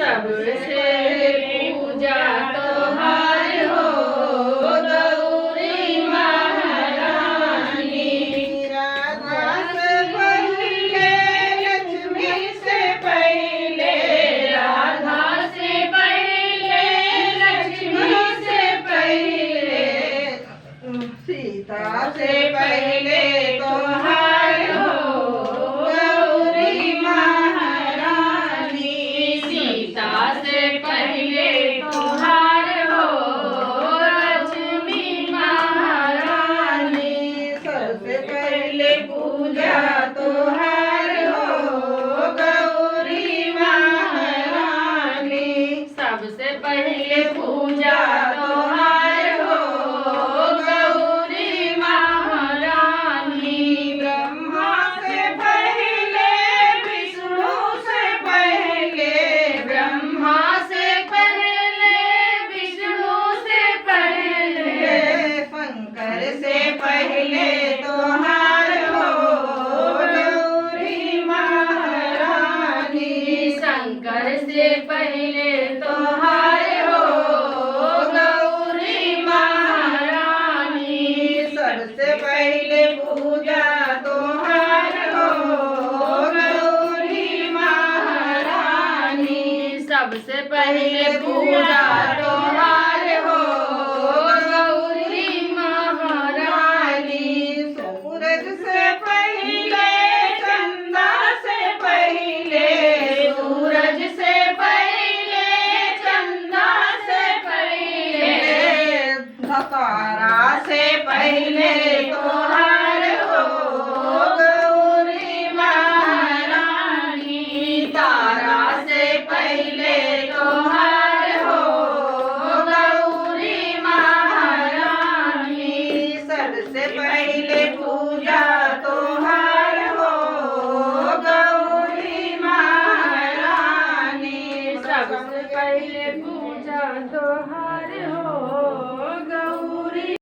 सबसे पूजा तोहार हो गौरी महारानी। राधा से पहले लक्ष्मी से पहले, राधा से पहले लक्ष्मी से पहले, सीता से पहले तोहार हो गौरी महारानी। सीता से पहले तोहार हो लक्ष्मी महारानी। सबसे पहले पूजा तोहार हो गौरी महारानी। सबसे पहले पूजा तोहार हो गौरी महारानी। ब्रह्मा से पहले विष्णु से पहले, ब्रह्मा से पहले विष्णु से पहले, शंकर से पहले तोहार हो गौरी महारानी। शंकर से पहले तोहार हो गौरी महारानी। सबसे पहले पूजा तोहार हो गौरी महारानी। सबसे पहले पूजा तोहार हो गौरी महारानी। सूरज से पहले, चंदा से पहले, सूरज से पहले चंदा से पहले, तारा से पहले तोहार हो गौरी महारानी। तारा से पहले तोहार हो गौरी महारानी। सबसे पहले पूजा तोहार हो गौरी महारानी। सबसे पहले पूजा तोहार हो